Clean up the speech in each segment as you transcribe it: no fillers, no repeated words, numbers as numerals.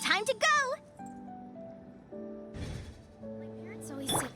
Time to go! My parents always say...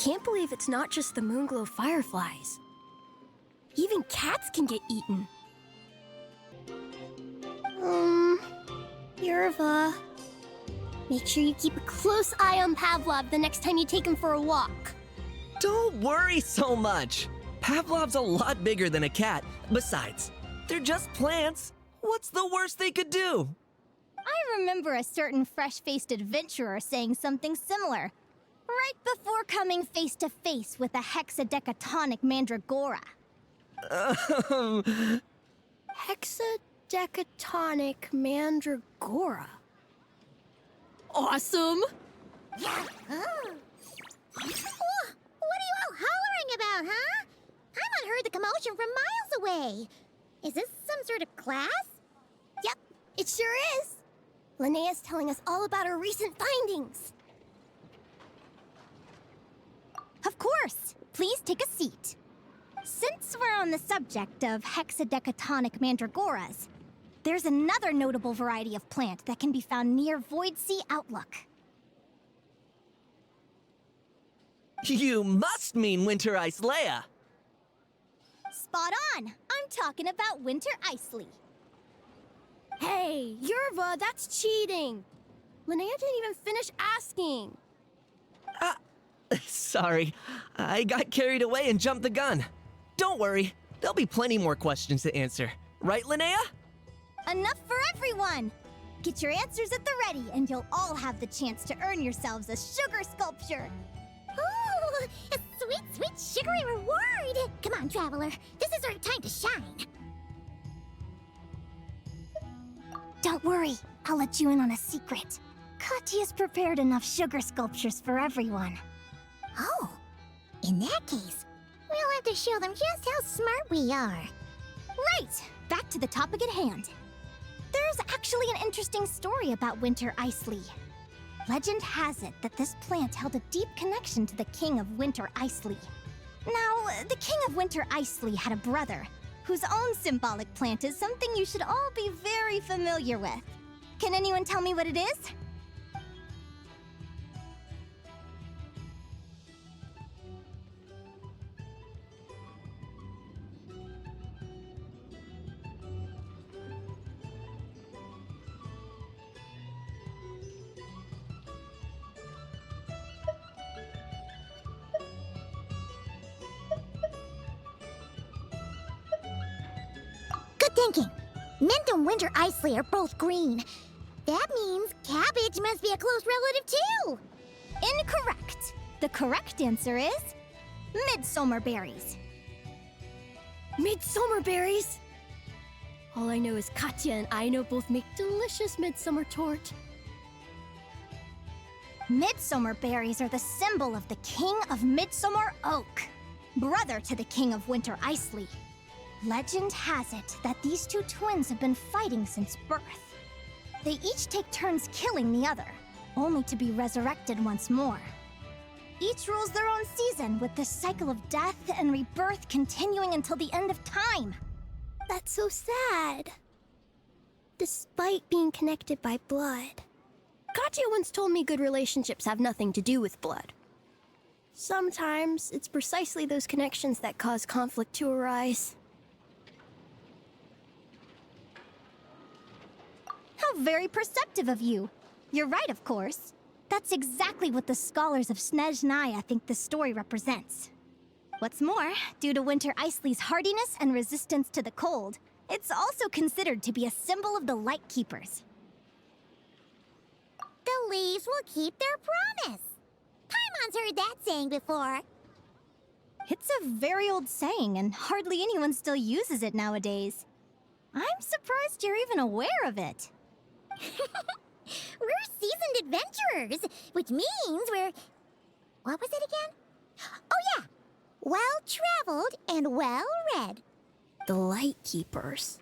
can't believe it's not just the moonglow fireflies. Even cats can get eaten. Yerva, make sure you keep a close eye on Pavlov the next time you take him for a walk. Don't worry so much. Pavlov's a lot bigger than a cat. Besides, they're just plants. What's the worst they could do? I remember a certain fresh-faced adventurer saying something similar, right before coming face to face with a hexadecatonic mandragora. Hexadecatonic mandragora. Awesome! Oh. What are you all hollering about, huh? I heard the commotion from miles away. Is this some sort of class? Yep, it sure is. Linnea's telling us all about her recent findings. Of course. Please take a seat. Since we're on the subject of hexadecatonic mandragoras, there's another notable variety of plant that can be found near Void Sea Outlook. You must mean Winter Ice Leia. Spot on! I'm talking about Winter Icely. Hey, Yerva, that's cheating. Linnea didn't even finish asking. Sorry, I got carried away and jumped the gun. Don't worry, there'll be plenty more questions to answer. Right, Linnea? Enough for everyone! Get your answers at the ready, and you'll all have the chance to earn yourselves a sugar sculpture. Ooh, a sweet, sweet sugary reward! Come on, traveler. This is our time to shine. Don't worry, I'll let you in on a secret. Katya's prepared enough sugar sculptures for everyone. Oh, in that case, we'll have to show them just how smart we are. Right, back to the topic at hand. There's actually an interesting story about Winter Icely. Legend has it that this plant held a deep connection to the King of Winter Icely. Now, the King of Winter Icely had a brother, whose own symbolic plant is something you should all be very familiar with. Can anyone tell me what it is? Good thinking. Mint and Winter Icely are both green. That means cabbage must be a close relative too. Incorrect. The correct answer is midsummer berries. Midsummer berries? All I know is Katya and Aino both make delicious midsummer tort. Midsummer berries are the symbol of the King of Midsummer Oak, brother to the King of Winter Icely. Legend has it that these two twins have been fighting since birth. They each take turns killing the other, only to be resurrected once more. Each rules their own season, with this cycle of death and rebirth continuing until the end of time. That's so sad. Despite being connected by blood. Katya once told me good relationships have nothing to do with blood. Sometimes it's precisely those connections that cause conflict to arise. How very perceptive of you. You're right, of course. That's exactly what the scholars of Snezhnaya think the story represents. What's more, due to Winter Icely's hardiness and resistance to the cold, it's also considered to be a symbol of the Light Keepers. The leaves will keep their promise. Paimon's heard that saying before. It's a very old saying, and hardly anyone still uses it nowadays. I'm surprised you're even aware of it. We're seasoned adventurers, which means we're... What was it again? Oh yeah! Well-traveled and well-read. The Light Keepers.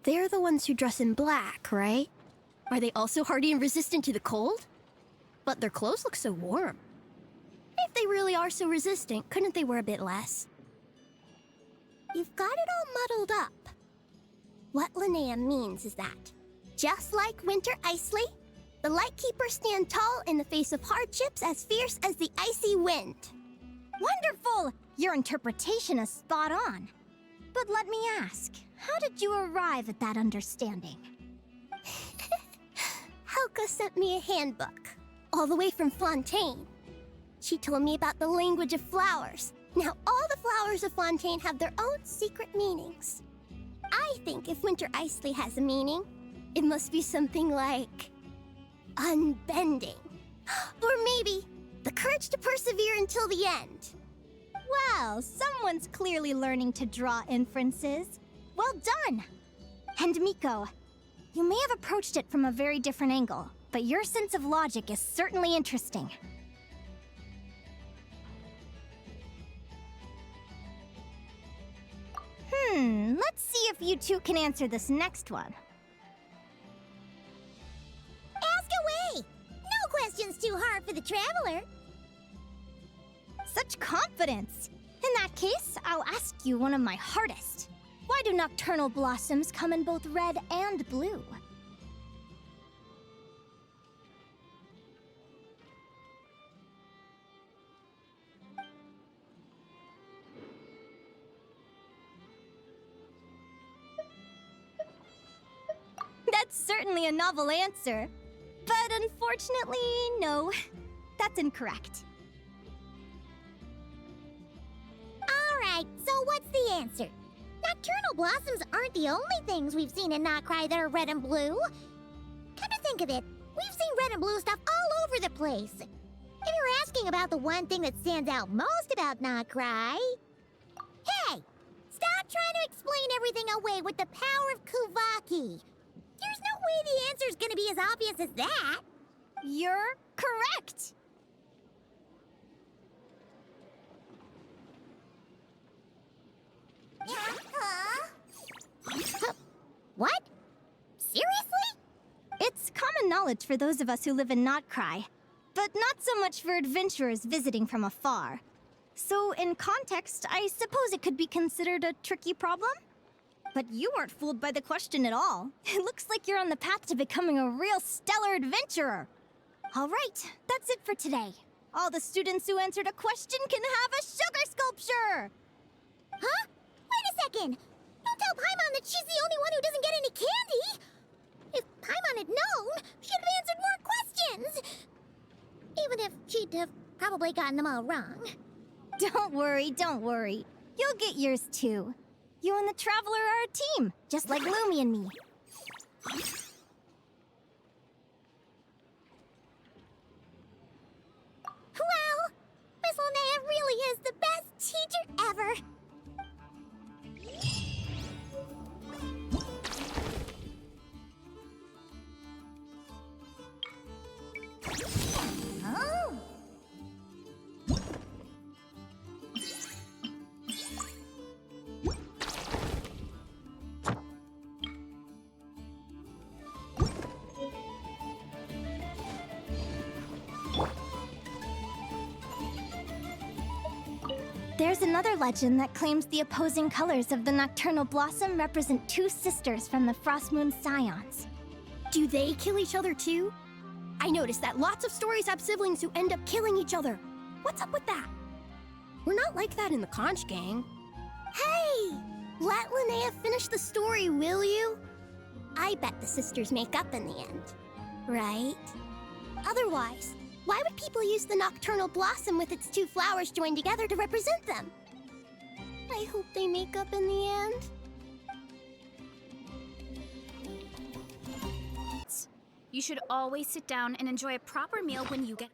They're the ones who dress in black, right? Are they also hardy and resistant to the cold? But their clothes look so warm. If they really are so resistant, couldn't they wear a bit less? You've got it all muddled up. What Linnea means is that, just like Winter Icely, the Light Keepers stand tall in the face of hardships as fierce as the icy wind. Wonderful! Your interpretation is spot on. But let me ask, how did you arrive at that understanding? Helga sent me a handbook, all the way from Fontaine. She told me about the language of flowers. Now all the flowers of Fontaine have their own secret meanings. I think if Winter Icely has a meaning, it must be something like unbending. Or maybe the courage to persevere until the end. Well, someone's clearly learning to draw inferences. Well done! And Miko, you may have approached it from a very different angle, but your sense of logic is certainly interesting. Let's see if you two can answer this next one. Ask away! No question's too hard for the traveler. Such confidence! In that case, I'll ask you one of my hardest. Why do nocturnal blossoms come in both red and blue? That's certainly a novel answer. But unfortunately, no. That's incorrect. Alright, so what's the answer? Nocturnal blossoms aren't the only things we've seen in Notcry that are red and blue. Come to think of it, we've seen red and blue stuff all over the place. If you're asking about the one thing that stands out most about Notcry... Hey! Stop trying to explain everything away with the power of Kuvaki. There's no way the answer's gonna be as obvious as that. You're correct! What? Seriously? It's common knowledge for those of us who live in Notcry, but not so much for adventurers visiting from afar. So, in context, I suppose it could be considered a tricky problem? But you weren't fooled by the question at all. It looks like you're on the path to becoming a real stellar adventurer. All right, that's it for today. All the students who answered a question can have a sugar sculpture! Huh? Wait a second! Don't tell Paimon that she's the only one who doesn't get any candy! If Paimon had known, she'd have answered more questions! Even if she'd have probably gotten them all wrong. Don't worry, don't worry. You'll get yours too. You and the Traveler are a team, just like Lumi and me. Well, Miss Linnea really is the best teacher ever! Oh! There's another legend that claims the opposing colors of the nocturnal blossom represent two sisters from the Frost Moon Scions. Do they kill each other too? I noticed that lots of stories have siblings who end up killing each other. What's up with that? We're not like that in the Conch Gang. Hey! Let Linnea finish the story, will you? I bet the sisters make up in the end. Right? Otherwise, why would people use the nocturnal blossom with its two flowers joined together to represent them? I hope they make up in the end. You should always sit down and enjoy a proper meal when you get...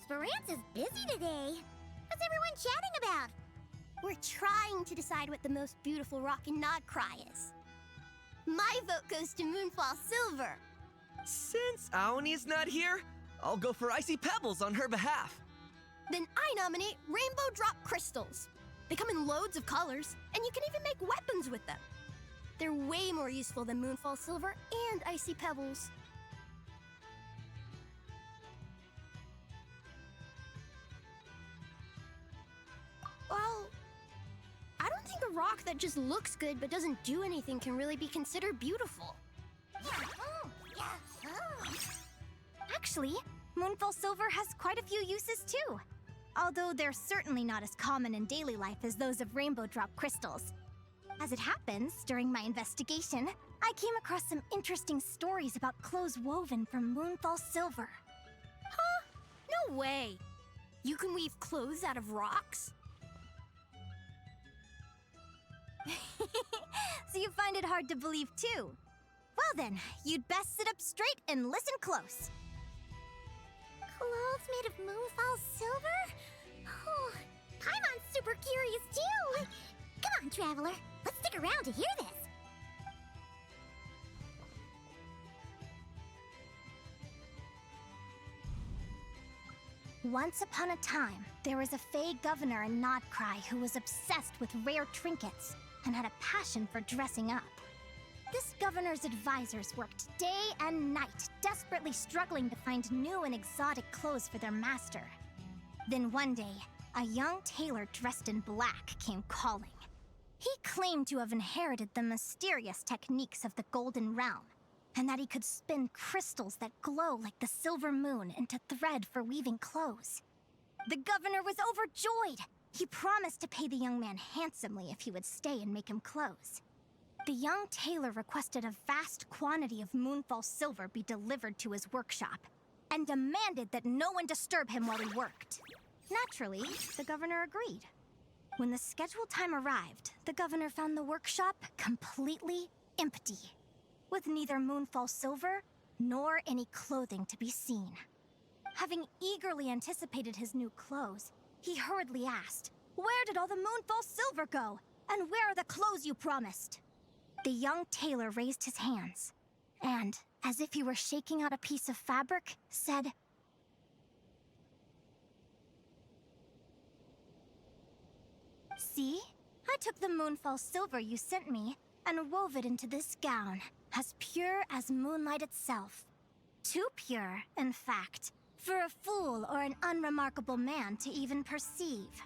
Speranza's busy today. What's everyone chatting about? We're trying to decide what the most beautiful rock in Nodcry is. My vote goes to Moonfall Silver. Since Aoni's not here, I'll go for Icy Pebbles on her behalf. Then I nominate Rainbow Drop Crystals. They come in loads of colors, and you can even make weapons with them. They're way more useful than Moonfall Silver and Icy Pebbles. Well, I don't think a rock that just looks good but doesn't do anything can really be considered beautiful. Actually, Moonfall Silver has quite a few uses too. Although they're certainly not as common in daily life as those of Rainbow Drop Crystals. As it happens, during my investigation, I came across some interesting stories about clothes woven from Moonfall Silver. Huh? No way! You can weave clothes out of rocks? So you find it hard to believe too? Well then, you'd best sit up straight and listen close. Clothes made of Moonfall Silver? Oh, Paimon's super curious too. Come on, Traveler. Let's stick around to hear this. Once upon a time, there was a Fey governor in Nodcry who was obsessed with rare trinkets and had a passion for dressing up. This governor's advisors worked day and night, desperately struggling to find new and exotic clothes for their master. Then one day, a young tailor dressed in black came calling. He claimed to have inherited the mysterious techniques of the Golden Realm, and that he could spin crystals that glow like the silver moon into thread for weaving clothes. The governor was overjoyed. He promised to pay the young man handsomely if he would stay and make him clothes. The young tailor requested a vast quantity of Moonfall Silver be delivered to his workshop, and demanded that no one disturb him while he worked. Naturally, the governor agreed. When the scheduled time arrived, the governor found the workshop completely empty, with neither Moonfall Silver nor any clothing to be seen. Having eagerly anticipated his new clothes, he hurriedly asked, "Where did all the Moonfall Silver go? And where are the clothes you promised?" The young tailor raised his hands, and, as if he were shaking out a piece of fabric, said, "See? I took the Moonfall Silver you sent me and wove it into this gown, as pure as moonlight itself. Too pure, in fact, for a fool or an unremarkable man to even perceive."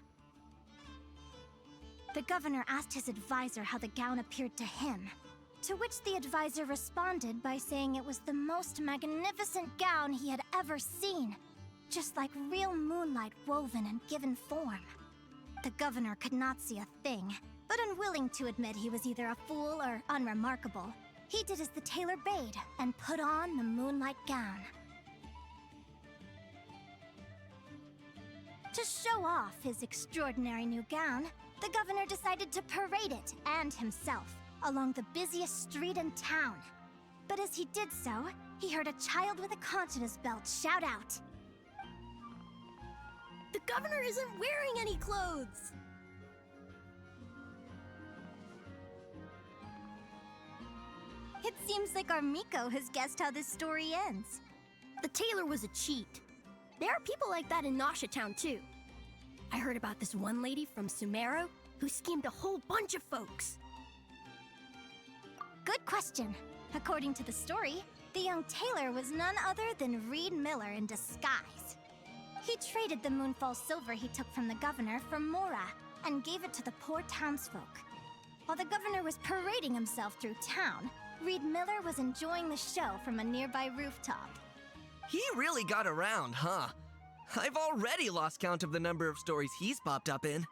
The governor asked his advisor how the gown appeared to him, to which the advisor responded by saying it was the most magnificent gown he had ever seen, just like real moonlight woven and given form. The governor could not see a thing, but unwilling to admit he was either a fool or unremarkable, he did as the tailor bade and put on the moonlight gown. To show off his extraordinary new gown, the governor decided to parade it and himself along the busiest street in town. But as he did so, he heard a child with a conch in his belt shout out, The governor isn't wearing any clothes! "It seems like our Miko has guessed how this story ends." The tailor was a cheat. There are people like that in Nasha Town too. I heard about this one lady from Sumeru who schemed a whole bunch of folks. Good question. According to the story, the young tailor was none other than Reed Miller in disguise. He traded the Moonfall Silver he took from the governor for Mora and gave it to the poor townsfolk. While the governor was parading himself through town, Reed Miller was enjoying the show from a nearby rooftop. He really got around, huh? I've already lost count of the number of stories he's popped up in.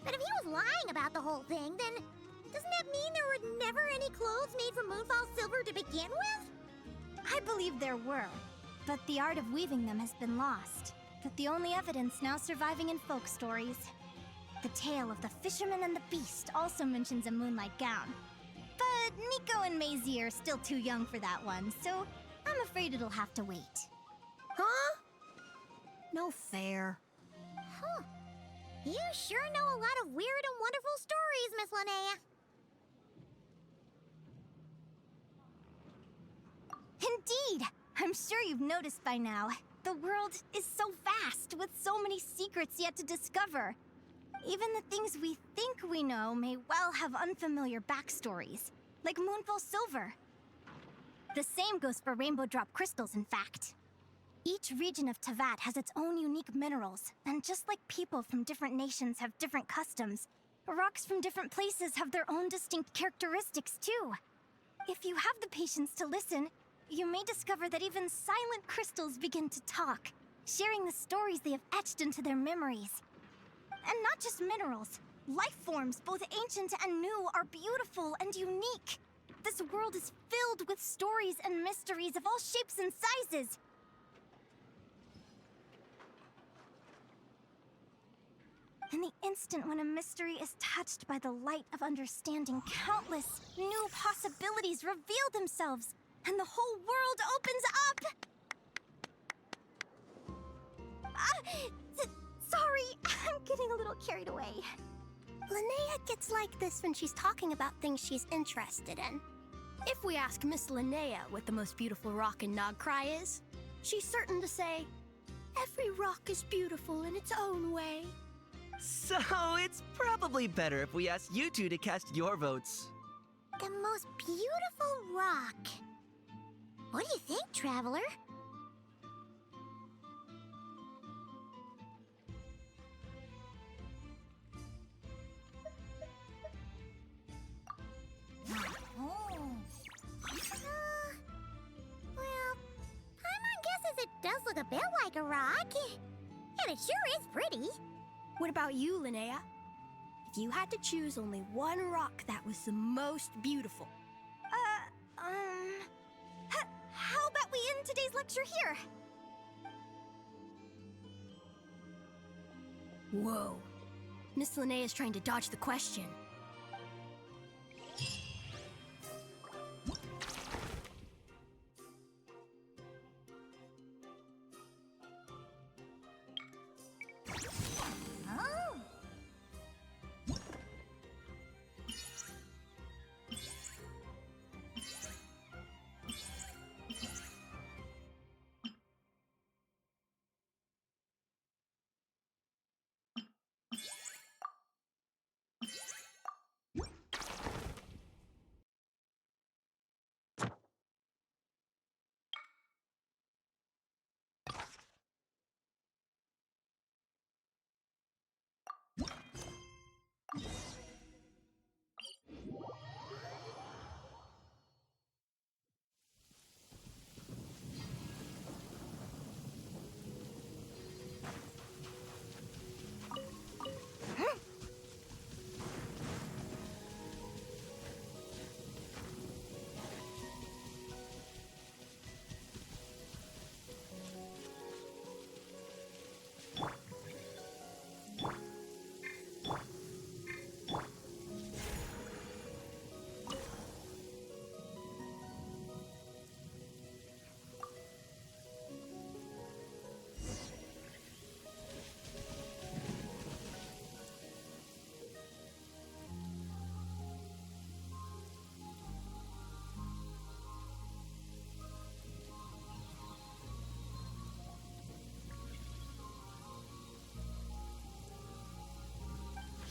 But if he was lying about the whole thing, then doesn't that mean there were never any clothes made from Moonfall Silver to begin with? I believe there were, but the art of weaving them has been lost. But the only evidence now surviving in folk stories. The tale of the fisherman and the beast also mentions a moonlight gown. But Nico and Maisie are still too young for that one, so I'm afraid it'll have to wait. Huh? No fair. Huh. You sure know a lot of weird and wonderful stories, Miss Linnea. Indeed! I'm sure you've noticed by now. The world is so vast, with so many secrets yet to discover. Even the things we think we know may well have unfamiliar backstories, like Moonfall Silver. The same goes for Rainbow Drop crystals, in fact. Each region of Teyvat has its own unique minerals, and just like people from different nations have different customs, rocks from different places have their own distinct characteristics too. If you have the patience to listen, you may discover that even silent crystals begin to talk, sharing the stories they have etched into their memories. And not just minerals. Life forms, both ancient and new, are beautiful and unique. This world is filled with stories and mysteries of all shapes and sizes. In the instant when a mystery is touched by the light of understanding, countless new possibilities reveal themselves, and the whole world opens up! Sorry, I'm getting a little carried away. Linnea gets like this when she's talking about things she's interested in. If we ask Miss Linnea what the most beautiful rock in Nagcry is, she's certain to say, "Every rock is beautiful in its own way." So it's probably better if we ask you two to cast your votes. The most beautiful rock. What do you think, Traveler? Oh. Well, Paimon guesses it does look a bit like a rock. And it sure is pretty. What about you, Linnea? If you had to choose only one rock that was the most beautiful. How about we end today's lecture here? Whoa. Miss Linnea's trying to dodge the question. Oh.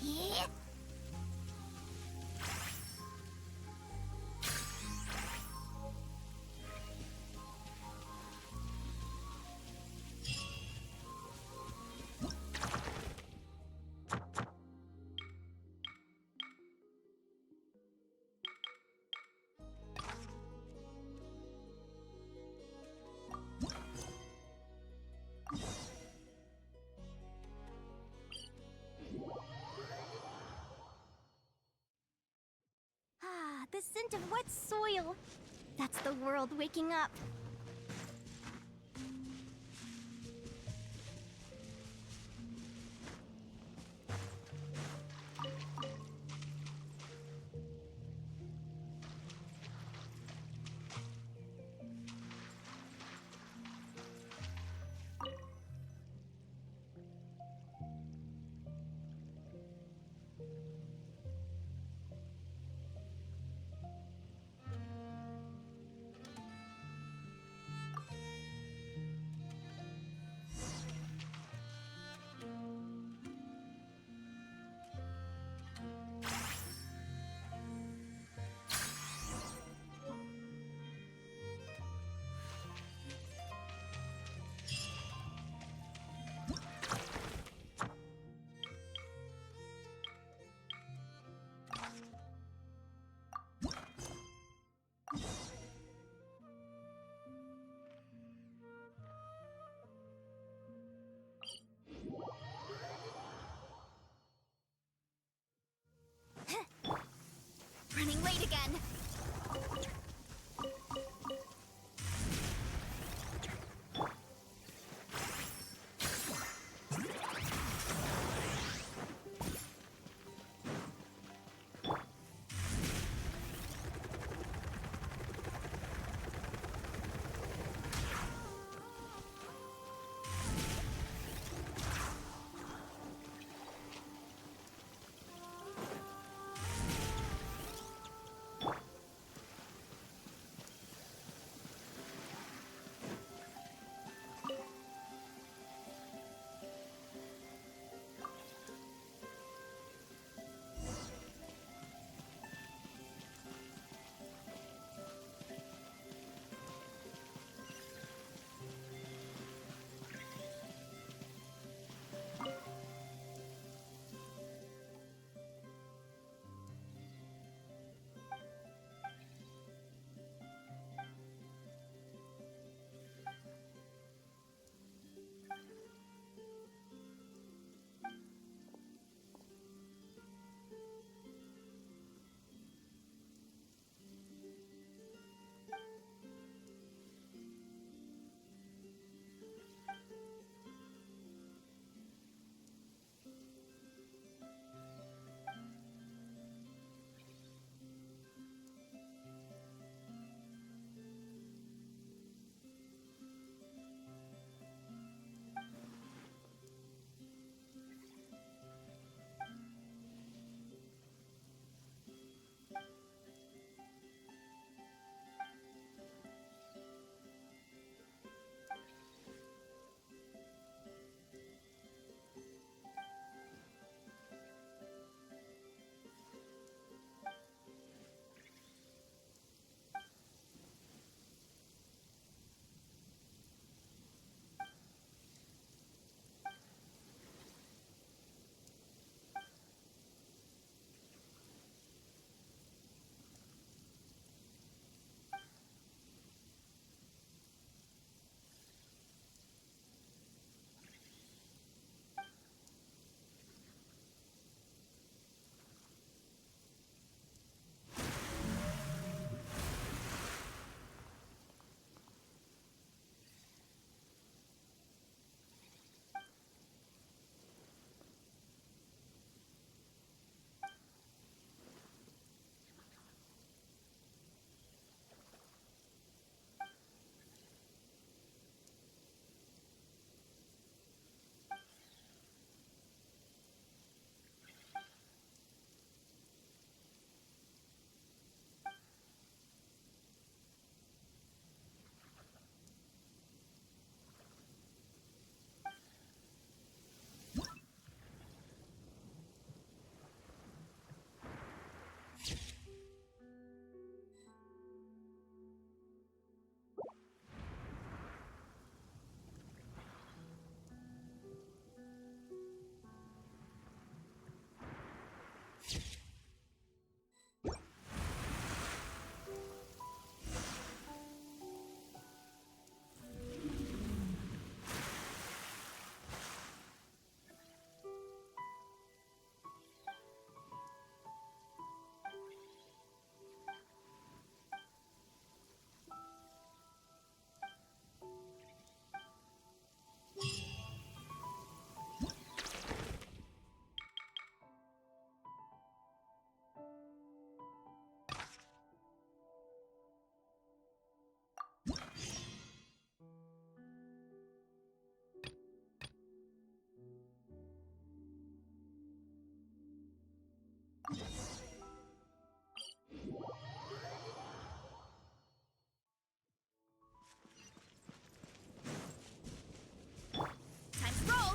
Yeah. The scent of wet soil. That's the world waking up. Time to roll!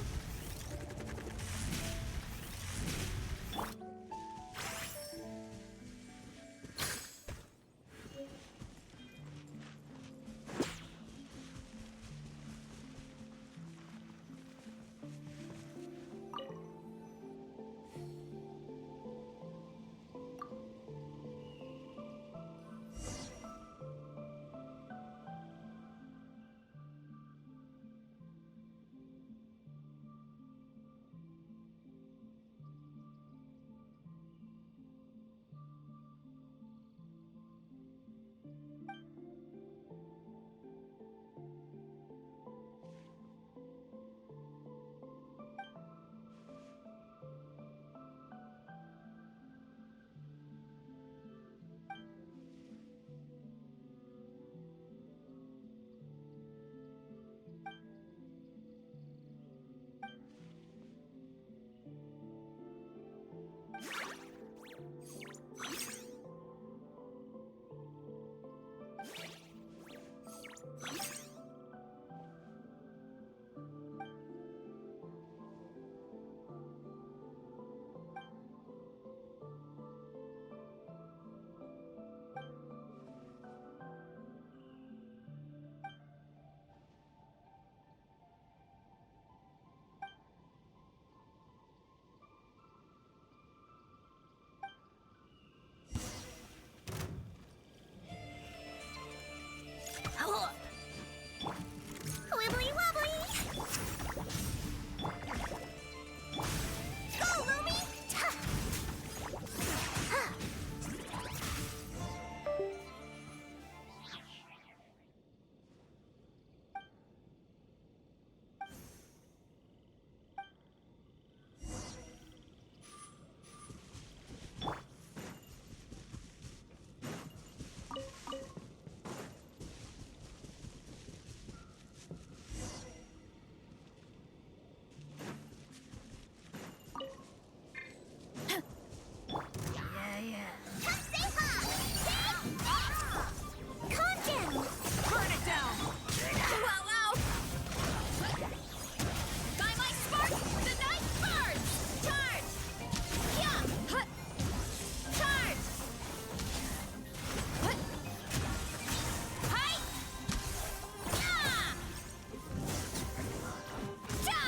Wibbly wobbly! Go, Lumi! Come say hi! Calm down! Burn it down! Wow, wow! By my spark, the night burns! Charge! Yeah! Hut! Charge! Hut! Hi! Yeah! Ja!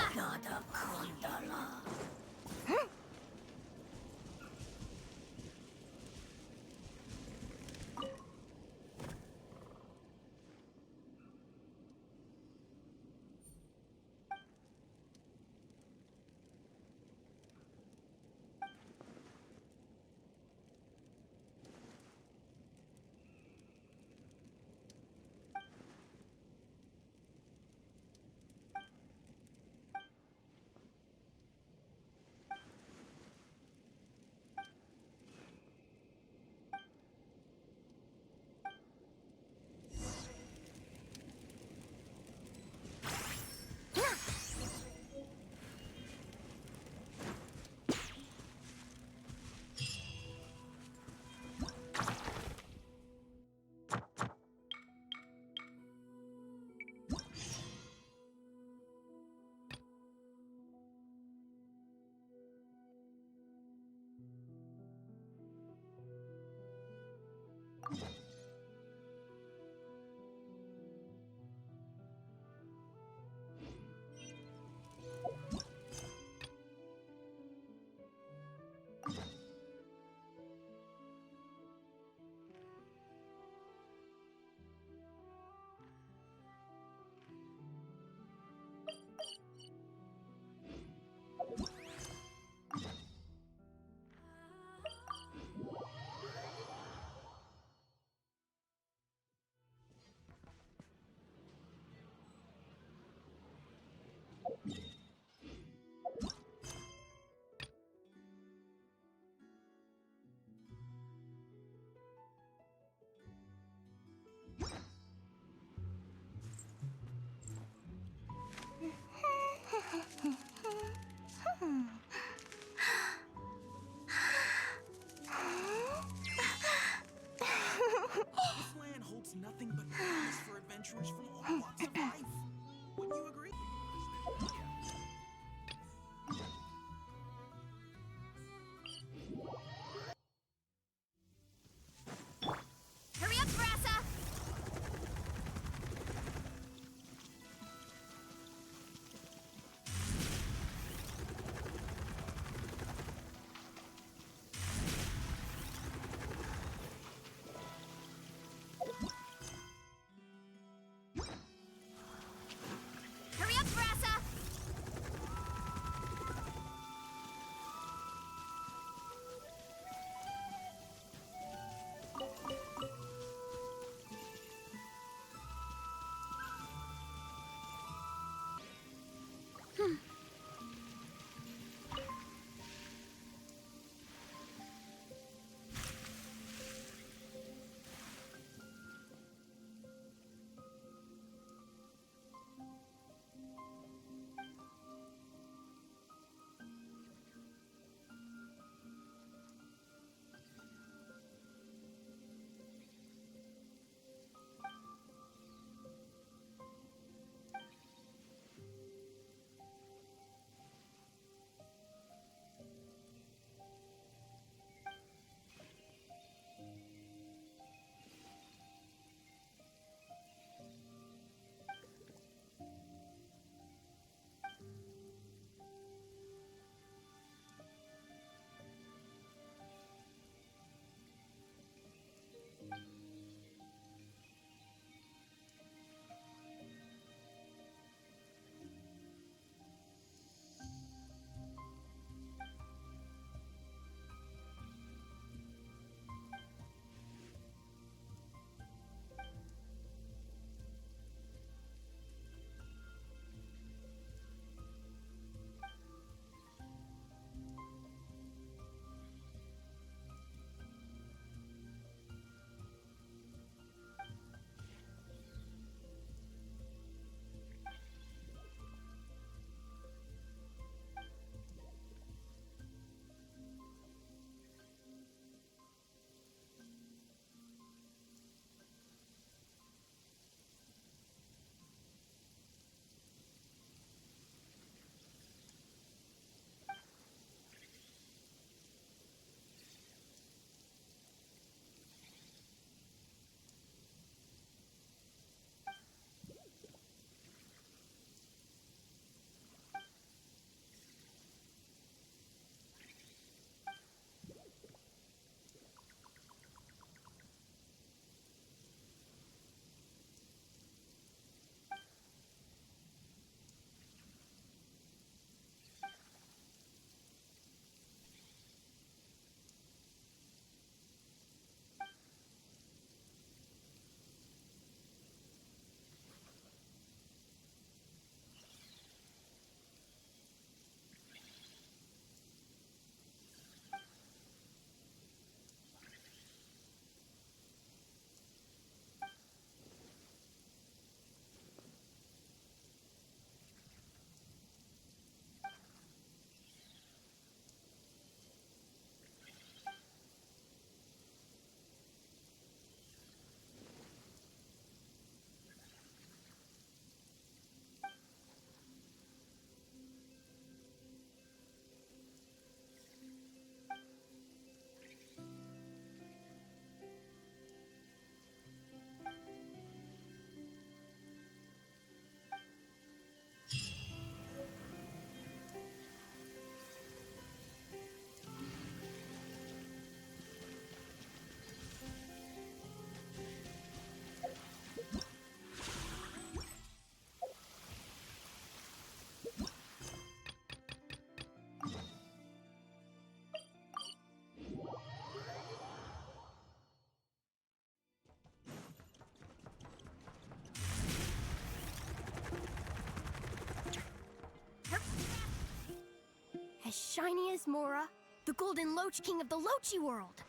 as shiny as Mora, the golden Loach King of the Lochi world.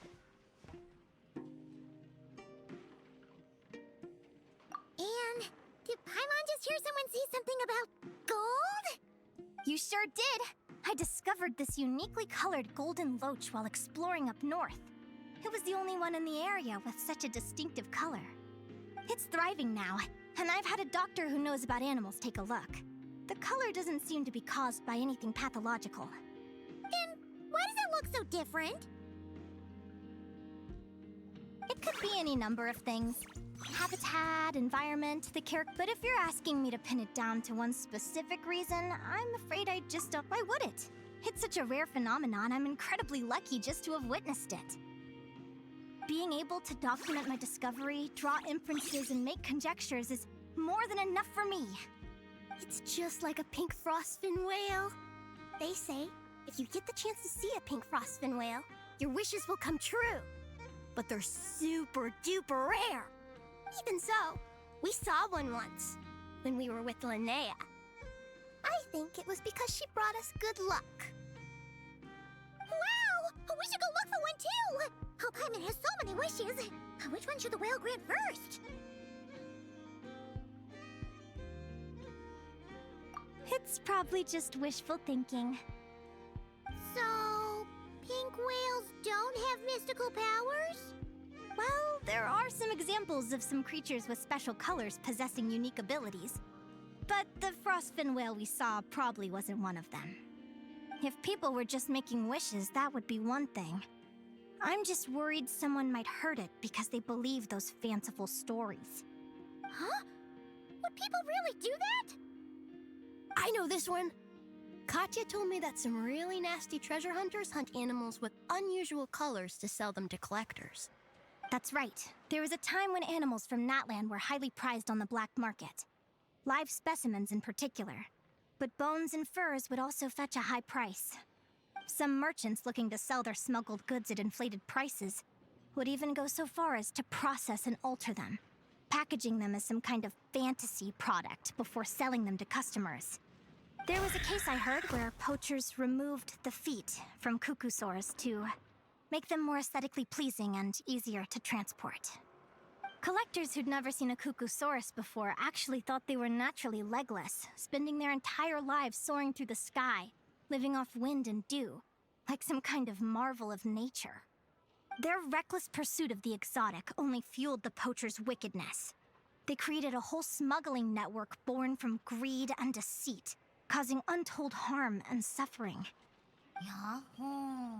And did Paimon just hear someone say something about gold? You sure did! I discovered this uniquely colored golden loach while exploring up north. It was the only one in the area with such a distinctive color. It's thriving now, and I've had a doctor who knows about animals take a look. The color doesn't seem to be caused by anything pathological. Then why does it look so different? It could be any number of things. Habitat, environment, the character. But if you're asking me to pin it down to one specific reason, I'm afraid I just don't. Why would it? It's such a rare phenomenon, I'm incredibly lucky just to have witnessed it. Being able to document my discovery, draw inferences, and make conjectures is more than enough for me. It's just like a pink frostfin whale. They say if you get the chance to see a pink frostfin whale, your wishes will come true. But they're super duper rare. Even so, we saw one once when we were with Linnea. I think it was because she brought us good luck. Wow! We should go look for one too! Oh, Paimon has so many wishes! Which one should the whale grant first? It's probably just wishful thinking. So, pink whales don't have mystical powers? Well, there are some examples of some creatures with special colors possessing unique abilities. But the frostfin whale we saw probably wasn't one of them. If people were just making wishes, that would be one thing. I'm just worried someone might hurt it because they believe those fanciful stories. Huh? Would people really do that? I know this one. Katya told me that some really nasty treasure hunters hunt animals with unusual colors to sell them to collectors. That's right. There was a time when animals from Natland were highly prized on the black market. Live specimens in particular. But bones and furs would also fetch a high price. Some merchants looking to sell their smuggled goods at inflated prices would even go so far as to process and alter them, packaging them as some kind of fantasy product before selling them to customers. There was a case I heard where poachers removed the feet from cuckoosaurs to make them more aesthetically pleasing and easier to transport. Collectors who'd never seen a cuckoosaurus before actually thought they were naturally legless, spending their entire lives soaring through the sky, living off wind and dew, like some kind of marvel of nature. Their reckless pursuit of the exotic only fueled the poachers' wickedness. They created a whole smuggling network born from greed and deceit, causing untold harm and suffering. Yahoo!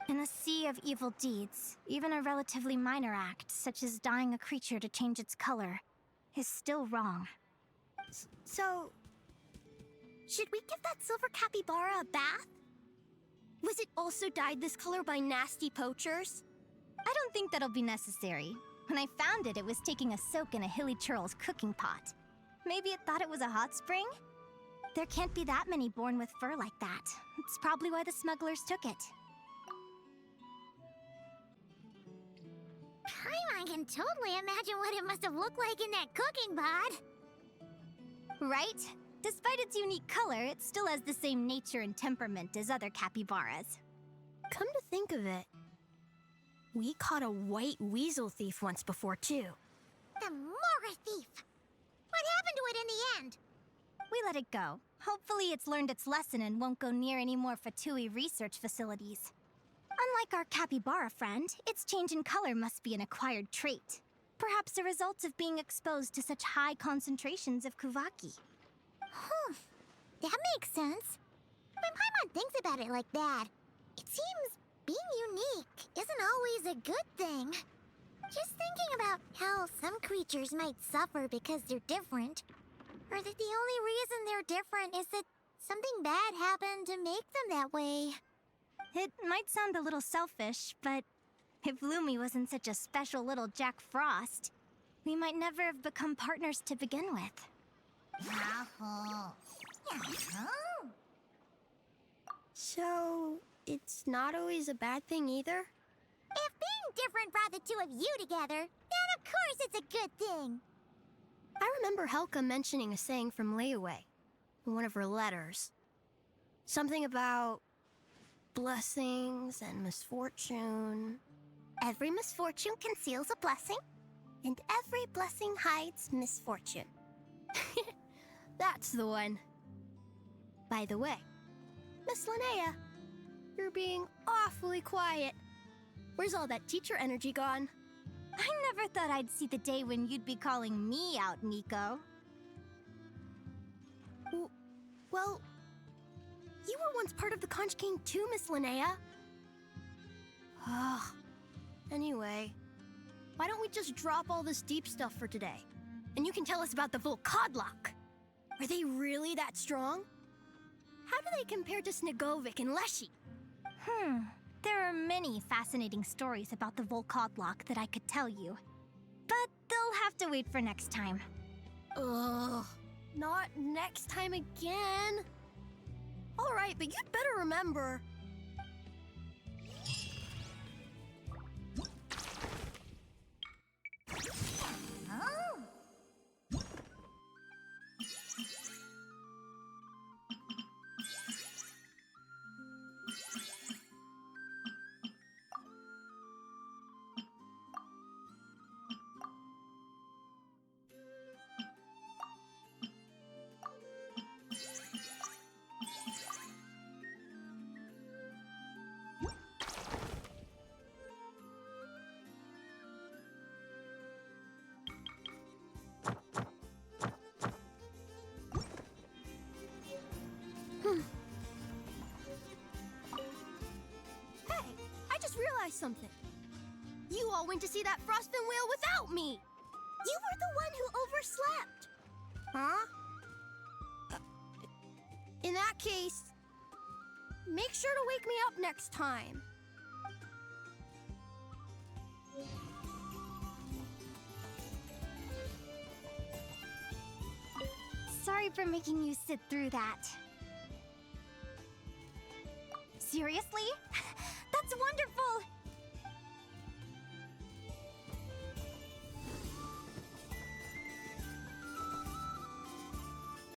In a sea of evil deeds, even a relatively minor act, such as dyeing a creature to change its color, is still wrong. So, should we give that silver capybara a bath? Was it also dyed this color by nasty poachers? I don't think that'll be necessary. When I found it, it was taking a soak in a hilly churl's cooking pot. Maybe it thought it was a hot spring? There can't be that many born with fur like that. It's probably why the smugglers took it. Paimon can totally imagine what it must have looked like in that cooking pot. Right? Despite its unique color, it still has the same nature and temperament as other capybaras. Come to think of it, we caught a white weasel thief once before, too. The Mora thief! What happened to it in the end? We let it go. Hopefully it's learned its lesson and won't go near any more Fatui research facilities. Unlike our capybara friend, its change in color must be an acquired trait. Perhaps a result of being exposed to such high concentrations of Kuvaki. That makes sense. When Paimon thinks about it like that, it seems being unique isn't always a good thing. Just thinking about how some creatures might suffer because they're different, or that the only reason they're different is that something bad happened to make them that way. It might sound a little selfish, but if Lumi wasn't such a special little Jack Frost, we might never have become partners to begin with. Yahoo! Yahoo! So, it's not always a bad thing either? If being different brought the two of you together, then of course it's a good thing. I remember Helka mentioning a saying from Liyue in one of her letters. Something about blessings and misfortune. Every misfortune conceals a blessing, and every blessing hides misfortune. That's the one. By the way, Miss Linnea, you're being awfully quiet. Where's all that teacher energy gone? I never thought I'd see the day when you'd be calling me out, Miko. Well, you were once part of the Conch King too, Miss Linnea. Anyway, why don't we just drop all this deep stuff for today? And you can tell us about the Volkodlok. Are they really that strong? How do they compare to Snegovic and Leshy? There are many fascinating stories about the Volkodlok that I could tell you. But they'll have to wait for next time. Ugh, not next time again. All right, but you'd better remember. Oh! Hey, I just realized something. You all went to see that Frostfin whale without me. You were the one who overslept! Huh? In that case, make sure to wake me up next time. Sorry for making you sit through that. Seriously? That's wonderful!